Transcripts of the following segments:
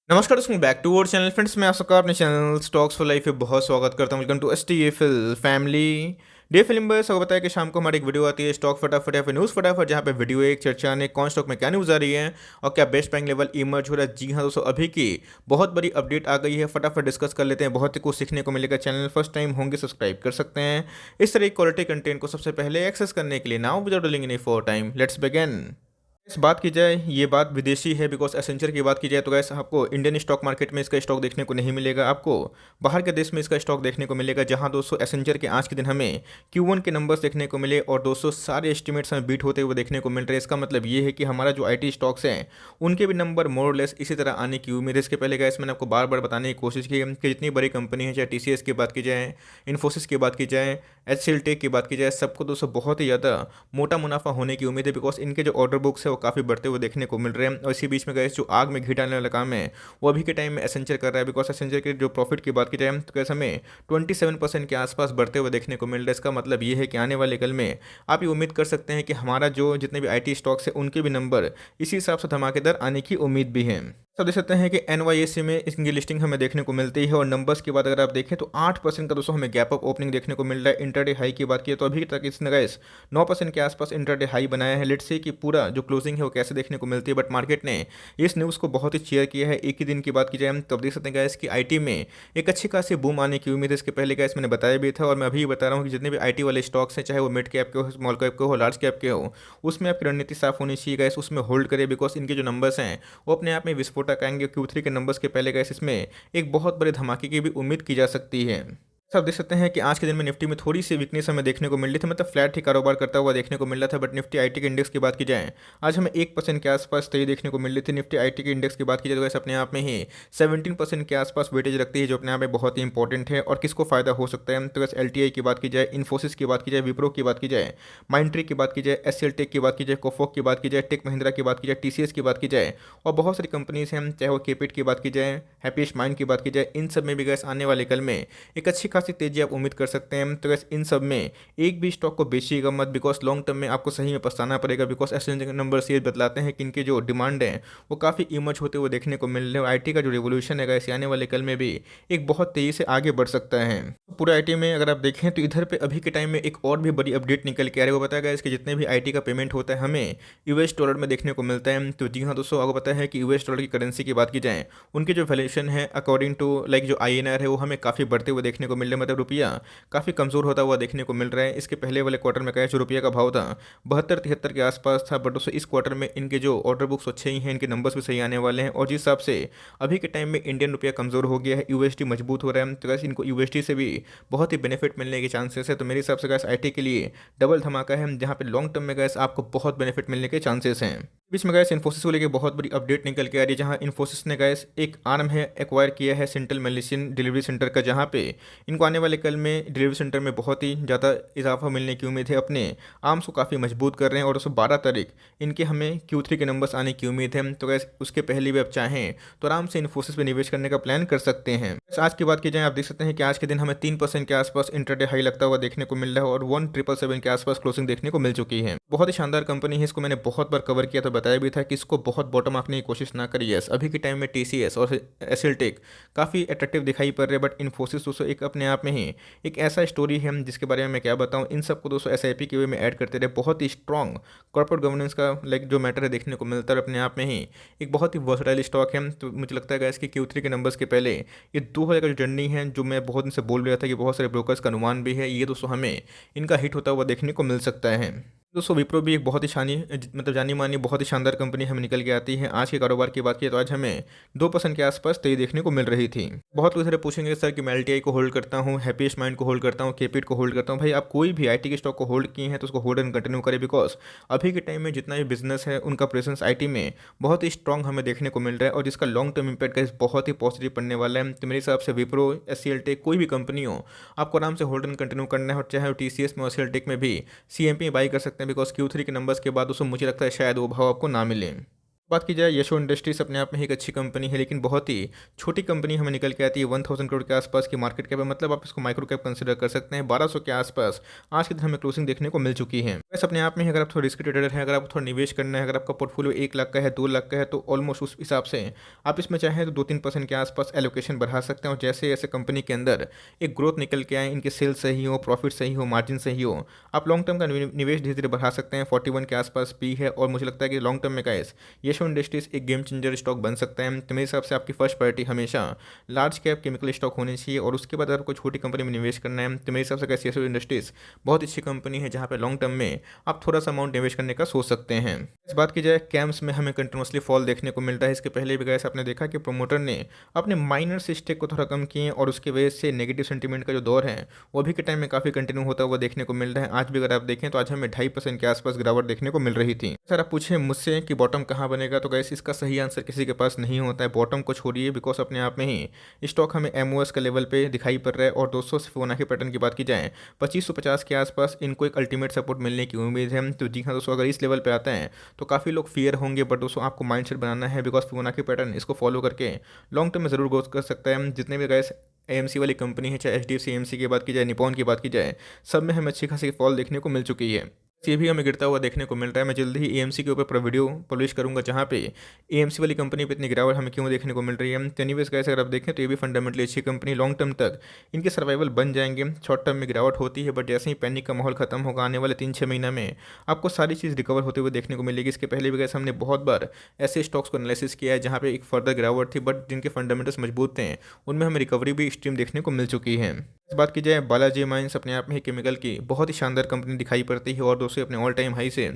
नमस्कार दोस्तों, back to our channel. Friends, मैं आप सबका अपने चैनल स्टॉक्स फॉर लाइफ पे बहुत स्वागत करता हूं। Welcome to STFL family. डे फिल्म बस आपको बताया कि शाम को हमारी एक वीडियो आती है स्टॉक फटाफट या फिर न्यूज़ फटाफट, जहां पे वीडियो एक चर्चा ने कौन स्टॉक में क्या न्यूज़ आ रही है और क्या बेस्ट बाइंग लेवल इमर्ज हो रहा है। जी हाँ दोस्तों, अभी की बहुत बड़ी अपडेट आ गई है, फटाफट डिस्कस कर लेते हैं। बहुत ही कुछ सीखने को मिलेगा। चैनल फर्स्ट टाइम होंगे सब्सक्राइब कर सकते हैं इस तरह की क्वालिटी कंटेंट को सबसे पहले एक्सेस करने के लिए। Now without delaying any for time, let's begin. इस बात की जाए, ये बात विदेशी है बिकॉज एसेंचर की बात की जाए तो गैस आपको इंडियन स्टॉक मार्केट में इसका स्टॉक देखने को नहीं मिलेगा। आपको बाहर के देश में इसका स्टॉक देखने को मिलेगा, जहां दोस्तों एसेंचर के आज के दिन हमें Q1 के नंबर्स देखने को मिले और दोस्तों सारे एस्टिमेट्स हमें बीट होते हुए देखने को मिल रहे हैं। इसका मतलब ये है कि हमारा जो IT स्टॉक्स हैं उनके भी नंबर मोर लेस इसी तरह आने की उम्मीद है। इसके पहले गैस मैंने आपको बार बार बताने की कोशिश की कि जितनी बड़ी कंपनी है, चाहे TCS की बात की जाए, इन्फोसिस की बात की जाए, HCL टेक की बात की जाए, सबको दोस्तों बहुत ही ज़्यादा मोटा मुनाफा होने की उम्मीद है बिकॉज इनके जो ऑर्डर बुक्स है वो काफ़ी बढ़ते हुए देखने को मिल रहे हैं। और इसी बीच में गैस जो आग में घी डालने वाला काम है वो अभी के टाइम में एसेंचर कर रहा है बिकॉज एसेंचर के जो प्रॉफिट की बात की जाए तो गैस हमें 27% के आसपास बढ़ते हुए देखने को मिल रहा है। इसका मतलब ये है कि आने वाले कल में आप ये उम्मीद कर सकते हैं कि हमारा जो जितने भी IT स्टॉक्स है उनके भी नंबर इसी हिसाब से धमाकेदार आने की उम्मीद भी है। सब देख सकते हैं कि NYSE में इनकी लिस्टिंग हमें देखने को मिलती है और नंबर्स की बात अगर आप देखें तो 8% का दोस्तों हमें गैप अप ओपनिंग देखने को मिल रहा है। इंटरडे हाई की बात की तो अभी तक इसने गैस 9% के आसपास इंटरडे हाई बनाया है। लेट्स से कि पूरा जो क्लोजिंग है वो कैसे देखने को मिलती है, बट मार्केट ने इस न्यूज़ को बहुत ही शेयर किया है। एक ही दिन की बात की जाए तो देख सकते हैं गैस कि IT में एक अच्छी खासी बूम आने की उम्मीद है। इसके पहले गैस मैंने बताया भी था और मैं अभी बता रहा हूँ कि जितने भी IT वाले स्टॉक्स हैं, चाहे वो मिड कैप के हो, स्मॉल कैप के हो, लार्ज कैप के हो, उसमें आपकी रणनीति साफ होनी चाहिए गैस, उसमें होल्ड करें बिकॉज इनके जो नंबर्स हैं वो अपने आप में विस्फोटक आएंगे। Q3 के नंबर्स के पहले गैस इसमें एक बहुत बड़े धमाके की भी उम्मीद की जा सकती है। सब देख सकते हैं कि आज के दिन में निफ्टी में थोड़ी सी वीकनेस हमें देखने को मिल रही थी, मतलब फ्लैट ही कारोबार करता हुआ देखने को मिल रहा था। बट निफ्टी IT के इंडेक्स की बात की जाए आज हमें 1% के आसपास तेजी देखने को मिल रही थी। निफ्टी IT के इंडेक्स की बात की जाए तो वैसे अपने आप में ही 17% के आसपास वेटेज रखती है, जो अपने आप में बहुत ही इंपॉर्टेंट है। और किसको फायदा हो सकता है तो वैसे LTI की बात की जाए, इन्फोसिस की बात की जाए, विप्रो की बात की जाए, माइंट्री की बात की जाए, HCL टेक की बात की जाए, कोफोक की बात की जाए, टेक महिंद्रा की बात की जाए, TCS की बात की जाए और बहुत सारी कंपनीज हैं, चाहे वो केपिट की बात की जाए, हैप्पीस्ट माइंड की बात की जाए, इन सब में भी गैस आने वाले कल में एक अच्छी खासी तेजी आप उम्मीद कर सकते हैं। तो गैस इन सब में एक भी स्टॉक को बेचिएगा मत बिकॉज लॉन्ग टर्म में आपको सही में पछताना पड़ेगा बिकॉज एसेंशियल नंबर्स ये बतलाते हैं कि इनके जो डिमांड है वो काफ़ी इमर्ज होते हुए देखने को मिल रहे हैं। IT का जो रेवोल्यूशन है गैस आने वाले कल में भी एक बहुत तेज़ी से आगे बढ़ सकता है। पूरा IT में अगर आप देखें तो इधर पे अभी के टाइम में एक और भी बड़ी अपडेट निकल के आ रही है। वो बताया गया इसके जितने भी IT का पेमेंट होता है हमें US डॉलर में देखने को मिलता है। तो जी हाँ दोस्तों, आपको पता है कि US डॉलर की करेंसी की बात की जाए उनकी जो वैल्यूएशन है अकॉर्डिंग टू लाइक जो INR है वो हमें काफ़ी बढ़ते हुए देखने को मिल रहा है, मतलब रुपया काफ़ी कमज़ोर होता हुआ देखने को मिल रहा है। इसके पहले वाले क्वार्टर में जो रुपये का भाव था 72-73 के आसपास था, बट दोस्तों इस क्वार्टर में इनके जो ऑर्डर बुक्स अच्छे ही हैं, इनके नंबर्स भी सही आने वाले हैं। और जिस हिसाब से अभी के टाइम में इंडियन रुपया कमज़ोर हो गया है, USD मजबूत हो रहा है, तो वैसे इनको USD से भी बहुत ही बेनिफिट मिलने के चांसेस है। तो मेरे हिसाब से गैस IT के लिए डबल धमाका है, जहाँ पे लॉन्ग टर्म में गैस आपको बहुत बेनिफिट मिलने के चांसेस हैं। बीच में गैस इन्फोसिस को लेकर बहुत बड़ी अपडेट निकल के आ रही है, जहां इन्फोसिस ने गैस एक आर्म है एक्वायर किया है सेंट्रल मेडिसिन डिलीवरी सेंटर का, जहां पे इनको आने वाले कल में डिलीवरी सेंटर में बहुत ही ज़्यादा इजाफा मिलने की उम्मीद है। अपने आर्म्स को काफ़ी मजबूत कर रहे हैं और 12 तारीख इनके हमें Q3 के नंबर्स आने की उम्मीद है। तो गैस उसके पहले भी आप चाहें तो आराम से इन्फोसिस पे निवेश करने का प्लान कर सकते हैं। आज की बात की जाए, आप देख सकते हैं कि आज के दिन हमें 3% के आसपास इंटरडे हाई लगता हुआ देखने को मिल रहा है और 1777 के आसपास क्लोजिंग देखने को मिल चुकी है। बहुत ही शानदार कंपनी है, इसको मैंने बहुत बार कवर किया तो बताया भी था कि इसको बहुत बॉटम आंकने की कोशिश ना करिए। यस, अभी के टाइम में TCS और HCL टेक काफ़ी अट्रैक्टिव दिखाई पड़ रहे हैं, बट इन्फोसिस दोस्तों एक अपने आप में ही एक ऐसा स्टोरी है जिसके बारे में मैं क्या बताऊं। इन सबको दोस्तों SIP के वे में ऐड करते रहे, बहुत ही स्ट्रॉन्ग कॉर्पोरेट गवर्नेंस का लाइक जो मैटर है देखने को मिलता है। अपने आप में ही एक बहुत ही वर्सटाइल स्टॉक है। तो मुझे लगता है इसके Q3 के नंबर्स के पहले ये 2000 का जो जर्नी है, जो मैं बहुत दिन से बोल रहा था कि बहुत सारे ब्रोकर्स का अनुमान भी है, ये दोस्तों हमें इनका हिट होता हुआ देखने को मिल सकता है। दोस्तों विप्रो भी एक बहुत ही मतलब जानी मानी बहुत ही शानदार कंपनी हमें निकल के आती है। आज के कारोबार की बात की तो आज हमें 2% के आसपास तेजी देखने को मिल रही थी। बहुत लोग इधर पूछेंगे सर कि मैं LTI को होल्ड करता हूँ, हैप्पीस्ट माइंड को होल्ड करता हूँ, केपिट को होल्ड करता हूँ। भाई आप कोई भी IT के स्टॉक को होल्ड किए हैं तो उसको होल्ड एंड कंटिन्यू करें बिकॉज अभी के टाइम में जितना भी बिजनेस है उनका प्रेजेंस IT में बहुत ही स्ट्रॉन्ग हमें देखने को मिल रहा है और जिसका लॉन्ग टर्म इम्पैक्ट बहुत ही पॉजिटिव पड़ने वाला है। तो मेरे हिसाब से विप्रो, HCL टेक कोई भी कंपनी हो आपको आराम से होल्ड एंड कंटिन्यू करना है। और चाहे TCS में और HCL टेक में भी CMP बाई कर सकते हैं बिकॉज Q3 के नंबर्स के बाद उसमें मुझे लगता है शायद वो भाव आपको ना मिले। बात की जाए यशो इंडस्ट्रीज़ अपने आप में ही एक अच्छी कंपनी है, लेकिन बहुत ही छोटी कंपनी हमें निकल के आती है। 1000 करोड़ के आसपास की मार्केट कैप है, मतलब आप इसको माइक्रो कैप कंसीडर कर सकते हैं। 1200 के आसपास आज के दिन हमें क्लोजिंग देखने को मिल चुकी है। वैसे अपने आप में ही अगर आप थोड़ा रिस्क ट्रेडर हैं, अगर आप थोड़ा निवेश करना है, अगर आपका पोर्टफोलियो 1 लाख का है, 2 लाख का है, तो ऑलमोस्ट उस हिसाब से आप इसमें चाहें तो 2-3% के आसपास एलोकेशन बढ़ा सकते हैं। और जैसे जैसे कंपनी के अंदर एक ग्रोथ निकल के आए, इनके सेल्स सही हो, प्रॉफिट सही हो, मार्जिन सही हो, आप लॉन्ग टर्म का निवेश धीरे धीरे बढ़ा सकते हैं। 41 के आसपास पी है और मुझे लगता है कि लॉन्ग टर्म में गाइस यशो इंडस्ट्रीज एक गेम चेंजर स्टॉक बन सकता है। तो मेरे हिसाब से आपकी फर्स्ट प्रायोरिटी हमेशा लार्ज कैप केमिकल स्टॉक होनी चाहिए, और उसके बाद अगर कोई छोटी कंपनी में निवेश करना है तो मेरे हिसाब से कैसे यशो इंडस्ट्रीज बहुत अच्छी कंपनी है, जहाँ पे लॉन्ग टर्म में आप थोड़ा सा अमाउंट निवेश करने का सोच सकते हैं। इस बात की जाए कैम्स में हमें कंटिन्यूसली फॉल देखने को मिल रहा है। इसके पहले भी गैस आपने देखा कि प्रोमोटर ने अपने माइनर से स्टेक को थोड़ा कम किए, और उसकी वजह से नेगेटिव सेंटीमेंट का जो दौर है वो अभी के टाइम में काफ़ी कंटिन्यू होता हुआ देखने को मिल रहा है। आज भी अगर आप देखें तो आज हमें 2.5% के आसपास गिरावट देखने को मिल रही थी। सर आप पूछे मुझसे कि बॉटम कहाँ बनेगा, तो गैस इसका सही आंसर किसी के पास नहीं होता है। बॉटम को छोड़िए, बिकॉज अपने आप में ही स्टॉक हमें एमओएस के लेवल पे दिखाई पड़ रहा है। और दोस्तों फिबोनाची पैटर्न की बात की जाए 2550 के आसपास इनको एक अल्टीमेट सपोर्ट मिलने की उम्मीद है। तो जी हाँ दोस्तों, अगर इस लेवल पे आता है तो काफ़ी लोग फियर होंगे, बट दोस्तों आपको माइंडसेट बनाना है, बिकॉज फिबोनाची पैटर्न इसको फॉलो करके लॉन्ग टर्म में जरूर ग्रोथ कर सकता है। जितने भी गैस एएमसी वाली कंपनी है, चाहे एचडीएफसी एएमसी की बात की जाए, निपॉन की बात की जाए, सब में हमें अच्छी खासी फॉल देखने को मिल चुकी है। ये भी हमें गिरता हुआ देखने को मिल रहा है। मैं जल्दी ही एएमसी के ऊपर पूरा वीडियो पब्लिश करूंगा, जहां पे एएमसी वाली कंपनी पे इतनी गिरावट हमें क्यों देखने को मिल रही है। तो एनीवेज गाइस, अगर आप देखें तो ये भी फंडामेंटली अच्छी कंपनी, लॉन्ग टर्म तक इनके सर्वाइवल बन जाएंगे। शॉर्ट टर्म में गिरावट होती है, बट जैसे ही पैनिक का माहौल खत्म होगा आने वाले 3-6 महीना में आपको सारी चीज़ रिकवर होते हुए देखने को मिलेगी। इसके पहले भी गैस हमने बहुत बार ऐसे स्टॉक्स को एनालिसिस किया है जहाँ पे एक फर्दर गिरावट थी, बट जिनके फंडामेंटल्स मजबूत थे उनमें हमें रिकवरी भी स्ट्रीम देखने को मिल चुकी है। इस बात की जाए बालाजी माइंस अपने आप में ही केमिकल की बहुत ही शानदार कंपनी दिखाई पड़ती है, और दोस्तों अपने ऑल टाइम हाई से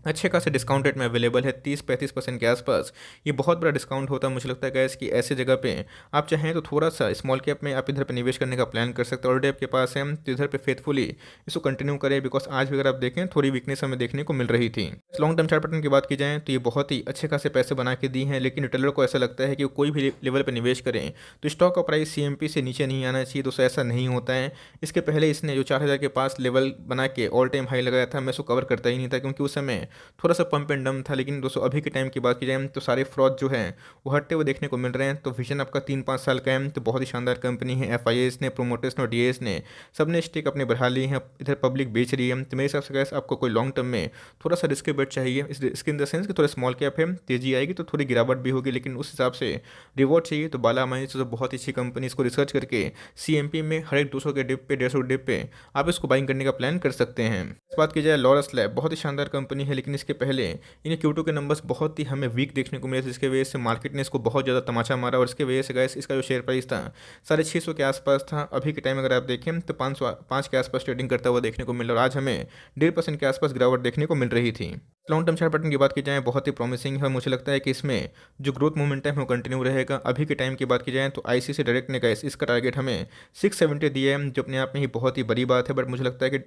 अच्छे खासे डिस्काउंट रेट में अवेलेबल है, 30-35% के आसपास। ये बहुत बड़ा डिस्काउंट होता है। मुझे लगता है गैस कि ऐसे जगह पे आप चाहें तो थोड़ा सा स्मॉल कैप में आप इधर पे निवेश करने का प्लान कर सकते हैं। ऑलरेडी आपके पास है तो इधर पे फेथफुली इसको कंटिन्यू करें, बिकॉज आज भी अगर आप देखें थोड़ी वीकनेस हमें देखने को मिल रही थी। लॉन्ग टर्म चार्ट पैटर्न की बात की जाए तो ये बहुत ही अच्छे खासे पैसे बना के दी हैं, लेकिन रिटेलर को ऐसा लगता है कि कोई भी लेवल पर निवेश करें तो स्टॉक का प्राइस सीएमपी से नीचे नहीं आना चाहिए। दोस्तों ऐसा नहीं होता है। इसके पहले इसने जो 4000 के पास लेवल बना के ऑल टाइम हाई लगाया था, मैं उसको कवर करता ही नहीं था, क्योंकि उस समय थोड़ा सा पंप एंड डम था। लेकिन दोस्तों अभी के टाइम की बात की जाए तो सारे फ्रॉड जो हैं वो हटते हुए देखने को मिल रहे हैं। तो विजन आपका 3-5 साल का है, तो बहुत ही शानदार कंपनी है। एफआईएस ने, प्रोमोटर्स ने और डीएस ने सबने स्टेक अपने बढ़ा लिए हैं, इधर पब्लिक बेच रही है। तो मेरे हिसाब से गैस आपको कोई लॉन्ग टर्म में थोड़ा सा रिस्क बेट चाहिए। इस रिस्क इन द सेंस कि थोड़ा स्मॉल कैप है, तेजी आएगी तो थोड़ी गिरावट भी होगी, लेकिन उस हिसाब से रिवॉर्ड चाहिए तो बाला माइंस तो बहुत अच्छी कंपनी, इसको रिसर्च करके सीएमपी में हर एक 200 के डिप पे, 150 डिप पे आप इसको बाइंग करने का प्लान कर सकते हैं। इस बात की जाए लॉरस लैब बहुत ही शानदार कंपनी है, लेकिन इसके पहले इन्हें Q2 के नंबर्स बहुत ही हमें वीक देखने को मिले, जिसके वजह से मार्केट ने इसको बहुत ज़्यादा तमाचा मारा, और इसके वजह से गैस इसका जो शेयर प्राइस था 650 के आसपास था। अभी के टाइम अगर आप देखें तो 505 के आसपास ट्रेडिंग करता हुआ देखने को मिला, और आज हमें 1.5% के आसपास गिरावट देखने को मिल रही थी। लॉन्ग टर्म चार्ट पैटर्न की बात की जाए बहुत ही प्रॉमिसिंग है। मुझे लगता है कि इसमें जो ग्रोथ मोमेंटम है वो कंटिन्यू रहेगा। अभी के टाइम की बात की जाए तो आईसीसी डायरेक्ट ने गैस इसका टारगेट हमें 670 दिया है, जो अपने आप में ही बहुत ही बड़ी बात है। बट मुझे लगता है कि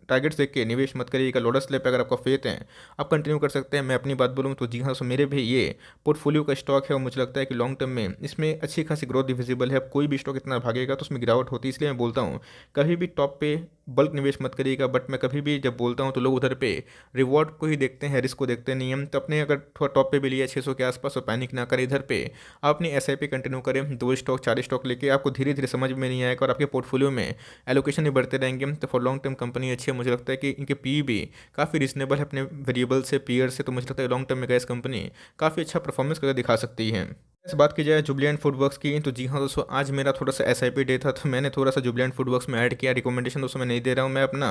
टारगेट्स देख के निवेश मत करिएगा। लोटस लैब पे अगर आपका फेथ है आप कंटिन्यू कर सकते हैं। मैं अपनी बात बोलूँ तो जी हाँ, सो मेरे भी ये पोर्टफोलियो का स्टॉक है, और मुझे लगता है कि लॉन्ग टर्म में इसमें अच्छी खासी ग्रोथ विजिबल है। अब कोई भी स्टॉक इतना भागेगा तो उसमें गिरावट होती है, इसलिए मैं बोलता हूँ कभी भी टॉप पे बल्क निवेश मत करिएगा। बट मैं कभी भी जब बोलता हूँ तो लोग उधर पे रिवॉर्ड को ही देखते हैं, रिस्क को देखते नहीं हम। तो अपने अगर थोड़ा टॉप पे भी लिया 600 के आसपास, तो पैनिक ना करें। इधर पे आप अपनी एसआईपी कंटिन्यू करें, 2 स्टॉक 4 स्टॉक लेके आपको धीरे धीरे समझ में नहीं आएगा, और आपके पोर्टफोलियो में एलोकेशन भी बढ़ते रहेंगे। तो फॉर लॉन्ग टर्म कंपनी अच्छी है। मुझे लगता है कि इनके पी भी काफ़ी रिजनेबल है अपने वेरिएबल से, पीयर से। तो मुझे लगता है लॉन्ग टर्म में गैस कंपनी काफ़ी अच्छा परफॉर्मेंस करके दिखा सकती है। इस बात की जाए जुबलिएंट फूडवर्क्स की, तो जी हाँ दोस्तों, आज मेरा थोड़ा सा एसआईपी डे था, तो मैंने थोड़ा सा जुबलिएंट फूडवर्क्स में ऐड किया। रिकमेंडेशन दोस्तों मैं नहीं दे रहा हूँ, मैं अपना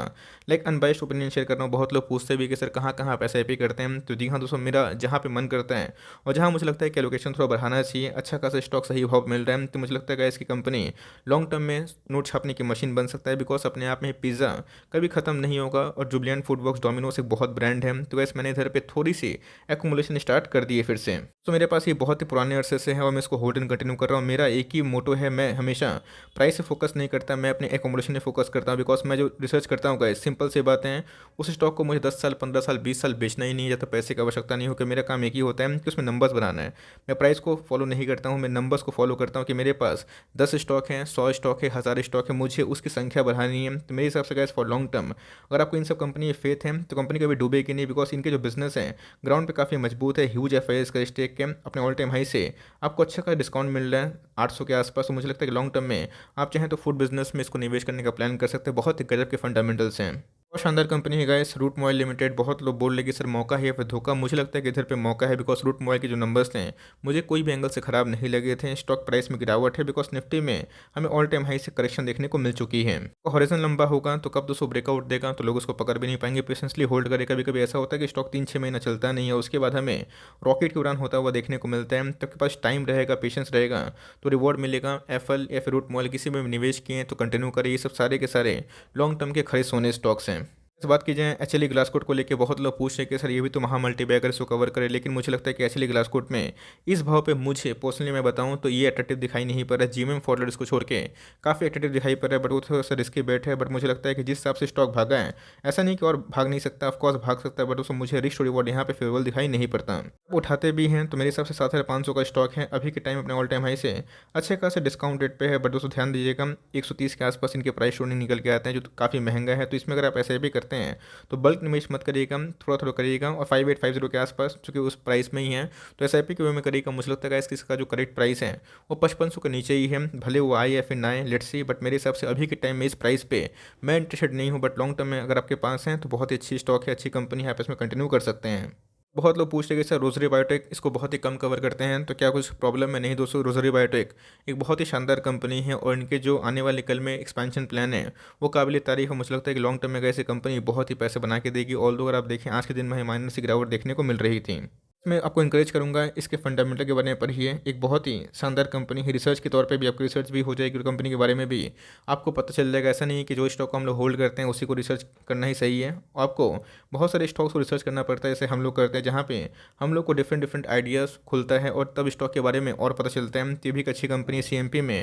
अनबाइस्ड ओपिनियन शेयर कर रहा हूँ। बहुत लोग पूछते भी कि सर कहाँ कहाँ आप एसआईपी करते हैं, तो जी हाँ दोस्तों, मेरा जहाँ पे मन करता है और जहाँ मुझे लगता है कि एलोकेशन थोड़ा बढ़ाना चाहिए, अच्छा खासा स्टॉक सही भाव मिल रहा है, तो मुझे लगता है इसकी कंपनी लॉन्ग टर्म में नोट छापने की मशीन बन सकता है। बिकॉज अपने आप में पिज़्ज़ा कभी खत्म नहीं होगा, और जुबलिएंट फूडवर्क्स डोमिनोस एक बहुत ब्रांड है। तो वैसे मैंने इधर पे थोड़ी सी एक्मुलेशन स्टार्ट कर दी है फिर से। तो मेरे पास ये बहुत ही पुराने अरसे से है और मैं इसको होल्ड एंड कंटिन्यू कर रहा हूँ। मेरा एक ही मोटो है, मैं हमेशा प्राइस से फोकस नहीं करता, मैं अपने एकोमोडेशन में फोकस करता हूँ। बिकॉज मैं जो रिसर्च करता हूँ गाइस, सिंपल सी बातें हैं, उस स्टॉक को मुझे 10 साल 15 साल 20 साल बेचना ही नहीं है जब तक पैसे की आवश्यकता नहीं हो। कि मेरा काम एक ही होता है कि उसमें नंबर्स बनाना है। मैं प्राइस को फॉलो नहीं करता हूँ, मैं नंबर्स को फॉलो करता हूँ कि मेरे पास 10 स्टॉक हैं, 100 स्टॉक है, 1000 स्टॉक है, मुझे उसकी संख्या बढ़ानी है। तो मेरे हिसाब से गाइस फॉर लॉन्ग टर्म अगर आपको इन सब कंपनी में फेथ है तो कंपनी कभी डूबेगी नहीं। बिकॉज इनके जो बिजनेस है ग्राउंड पे काफ़ी मजबूत है, ह्यूज एफ का स्टेक के अपने ऑल टाइम हाई से आपको अच्छा का डिस्काउंट मिल रहा है 800 के आसपास। तो मुझे लगता है कि लॉन्ग टर्म में आप चाहें तो फूड बिजनेस में इसको निवेश करने का प्लान कर सकते हैं। बहुत ही गजब के फंडामेंटल्स हैं। बहुत शानदार कंपनी है गाइस रूट मोबाइल लिमिटेड। बहुत लोग बोल रहे कि सर मौका है या फिर धोखा, मुझे लगता है कि इधर पे मौका है। बिकॉज रूट मोबाइल के जो नंबर्स थे मुझे कोई भी एंगल से खराब नहीं लगे थे। स्टॉक प्राइस में गिरावट है बिकॉज निफ्टी में हमें ऑल टाइम हाई से करेक्शन देखने को मिल चुकी है। हॉरिजॉन लंबा होगा तो कब दोस्तों ब्रेकआउट देगा तो लोग उसको पकड़ भी नहीं पाएंगे, पेशेंसली होल्ड करेगा। कभी कभी ऐसा होता है कि स्टॉक 3-6 महीना चलता नहीं है, उसके बाद हमें रॉकेट की उड़ान होता हुआ देखने को मिलता है। तो आपके पास टाइम रहेगा, पेशेंस रहेगा तो रिवॉर्ड मिलेगा। एफएल या फिर रूट मोबाइल किसी में भी निवेश किए तो कंटिन्यू करें। ये सब सारे के सारे लॉन्ग टर्म के खड़े सोने स्टॉक्स हैं। इस बात की जाए एचएलई ग्लासकोट को लेके बहुत लोग पूछ रहे हैं कि सर ये भी तो महा मल्टीबैगर इसको कवर करे, लेकिन मुझे लगता है कि एचएलई ग्लासकोट में इस भाव पे मुझे पर्सनली मैं बताऊं तो ये अट्रैक्टिव दिखाई नहीं पड़ रहा है। जीएमएम फॉरवर्ड इसको छोड़ के काफ़ी अट्रैक्टिव दिखाई पड़ रहा है, बट वो थोड़ा सा रिस्की बेट है। बट मुझे लगता है कि जिस हिसाब से स्टॉक भागा है ऐसा नहीं कि और भाग नहीं सकता, ऑफकोर्स भाग सकता है, बट उसमें मुझे रिस्क रिवॉर्ड यहाँ पे फेवरेबल दिखाई नहीं पड़ता। उठाते भी हैं तो मेरे हिसाब से 7500 का स्टॉक है अभी के टाइम अपने ऑल टाइम हाई से अच्छे खासे डिस्काउंट रेट पे है। बट दोस्तों ध्यान दीजिएगा 130 के आसपास इनके प्राइस शोनिंग निकल के आते हैं जो काफ़ी महंगा है। तो इसमें अगर आप ऐसे भी करते हैं तो बल्क निवेश मत करिएगा, थोड़ा थोड़ा करिएगा। और 5850 के आसपास चूँकि उस प्राइस में ही है तो एसआईपी के वे में करिएगा। मुझे लगता है कि इसका जो करेक्ट प्राइस है वो 5500 के नीचे ही है, भले वो आए या फिर ना आए, लेट्स सी। बट मेरे हिसाब से अभी के टाइम में इस प्राइस पे मैं इंटरेस्टेड नहीं हूँ। बट लॉन्ग टर्म में अगर आपके पास है तो बहुत ही अच्छी स्टॉक है, अच्छी कंपनी है, आप इसमें कंटिन्यू कर सकते हैं। बहुत लोग पूछते हैं कि सर रोजरी बायोटेक इसको बहुत ही कम कवर करते हैं तो क्या कुछ प्रॉब्लम है? नहीं दोस्तों, रोजरी बायोटेक एक बहुत ही शानदार कंपनी है और इनके जो आने वाले कल में एक्सपेंशन प्लान है वो काबिल तारीफ है। मुझे लगता है कि लॉन्ग टर्म में ऐसी कंपनी बहुत ही पैसे बना के देगी। ऑल दो अगर आप देखें आज के दिन में माइनस की गिरावट देखने को मिल रही थी। मैं आपको इंकरेज करूंगा इसके फंडामेंटल के बारे में पढ़िए। एक बहुत ही शानदार कंपनी है, रिसर्च के तौर पे भी आपकी रिसर्च भी हो जाएगी और कंपनी के बारे में भी आपको पता चल जाएगा। ऐसा नहीं है कि जो स्टॉक को हम लोग होल्ड करते हैं उसी को रिसर्च करना ही सही है, आपको बहुत सारे स्टॉक्स को रिसर्च करना पड़ता है जैसे हम लोग करते हैं, जहाँ पे हम लोग को डिफरेंट डिफरेंट आइडियाज़ खुलता है और तब स्टॉक के बारे में और पता चलता है। तो ये भी एक अच्छी कंपनी है, सीएमपी में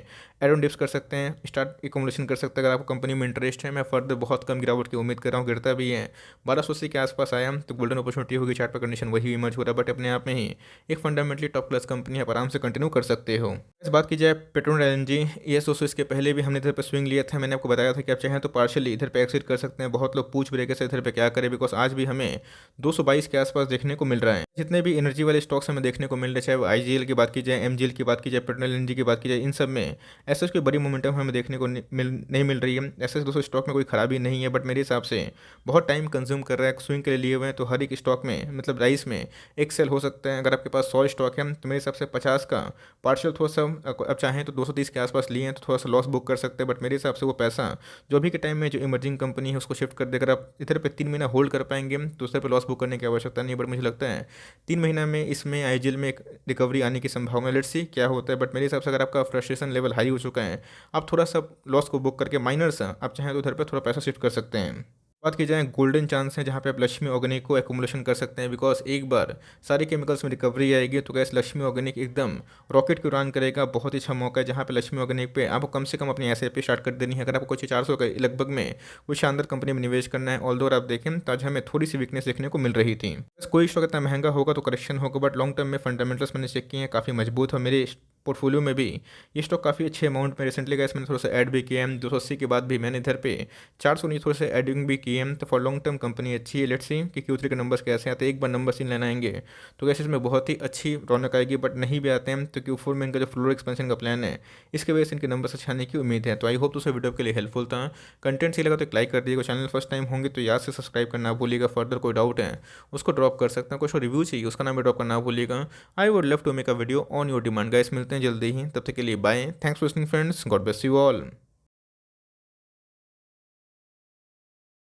एरोन डिप्स कर सकते हैं, स्टार्ट एकोमोडेशन कर सकते हैं अगर आपको कंपनी में इंटरेस्ट है। मैं फर्दर बहुत कम गिरावट की उम्मीद कर रहा हूँ, गिरता भी है 1280 के आसपास आया तो गोल्डन अपॉर्चुनिटी होगी। चार्ट पर कंडीशन वही इमर्ज हो रहा है, बट अपने आप में ही एक फंडामेंटली टॉप क्लास कंपनी आप आराम से कंटिन्यू कर सकते हो। इस बात की जाए पेट्रोल एलएनजी, ये दोस्तों इसके पहले भी हमने इधर पे स्विंग लिया था। मैंने आपको बताया था कि आप चाहें तो पार्शियली इधर पे एक्सिट कर सकते हैं। बहुत लोग पूछ भी रहे से इधर पे क्या करें, बिकॉज आज भी हमें 222 के आसपास देखने को मिल रहा है। जितने भी एनर्जी वाले स्टॉक्स हमें देखने को मिल रहे हैं, चाहे वो आईजीएल की बात की जाए, एमजीएल की बात की जाए, पेट्रोल एलएनजी की बात की जाए, इन सब में ऐसे कोई बड़ी मोमेंटम हमें देखने को नहीं मिल रही है। ऐसे दोस्तों स्टॉक में कोई खराबी नहीं है, बट मेरे हिसाब से बहुत टाइम कंज्यूम कर रहा है। स्विंग के लिए हुए हैं तो हर एक स्टॉक में मतलब राइस में एक सेल हो सकता है। अगर आपके पास 100 स्टॉक है तो मेरे हिसाब से 50 का पार्शियल थोड़ा सा अब चाहें तो 230 के आसपास लिए हैं तो थोड़ा सा लॉस बुक कर सकते हैं। बट मेरे हिसाब से वो पैसा जो अभी के टाइम में जो इमर्जिंग कंपनी है उसको शिफ्ट कर देकर आप इधर पे 3 महीना होल्ड कर पाएंगे तो उस पर लॉस बुक करने की आवश्यकता नहीं। बट मुझे लगता है 3 महीना में इसमें आईजीएल में एक रिकवरी आने की संभावना, लेट्स सी क्या होता है। बट मेरे हिसाब से अगर आपका फ्रस्ट्रेशन लेवल हाई हो चुका है, आप थोड़ा सा लॉस को बुक करके माइनर आप चाहें तो उधर पर थोड़ा पैसा शिफ्ट कर सकते हैं। बात की जाए गोल्डन चांस है जहाँ पे आप लक्ष्मी ऑर्गेनिक को एक्यूमुलेशन कर सकते हैं। बिकॉज एक बार सारे केमिकल्स में रिकवरी आएगी तो गैस लक्ष्मी ऑर्गेनिक एकदम रॉकेट की उड़ान करेगा। बहुत ही अच्छा मौका है जहाँ पे लक्ष्मी ऑर्गेनिक पे आपको कम से कम अपनी एसआईपी स्टार्ट कर देनी है। अगर आपको कुछ 400 का लगभग में कुछ शानदार कंपनी में निवेश करना है। ऑल दो आप देखें तो आज हमें थोड़ी सी वीकनेस देखने को मिल रही थी। बस कोई स्टॉक इतना महंगा होगा तो करेक्शन होगा, बट लॉन्ग टर्म में फंडामेंटल्स मैंने चेक किए हैं काफ़ी मजबूत है। मेरे पोर्टफोलियो में भी ये स्टॉक काफ़ी अच्छे अमाउंट में रिसेंटली गैस मैंने थोड़ा सा ऐड भी किया है। 280 के बाद भी मैंने इधर पे 400 नहीं थोड़े से एडिंग भी किए हैं। तो फॉर लॉन्ग टर्म कंपनी अच्छी है। लेट्स सी कि Q3 के नंबर्स कैसे आते हैं। एक बार नंबर सीन लेना आएंगे तो कैसे इसमें बहुत ही अच्छी रौनक आएगी, बट नहीं भी आते हैं तो Q4 में इनका जो फ्लोर एक्सपेंशन का प्लान है इसके वजह से इनके नंबर्स अच्छे आने की उम्मीद है। तो आई होप दोस्तों वीडियो के लिए हेल्पफुल था। कंटेंट सही लगा तो एक लाइक कर दीजिएगा। चैनल फर्स्ट टाइम होंगे तो याद से सब्सक्राइब करना भूलिएगा। फर्दर कोई डाउट है उसको ड्रॉप कर सकते हैं, कुछ रिव्यू चाहिए उसका नाम भी ड्रॉप करना भूलिएगा। I would love to make a video on your demand. Guys मिलते हैं जल्दी ही, तब तक के लिए bye. Thanks for listening friends, God bless you all.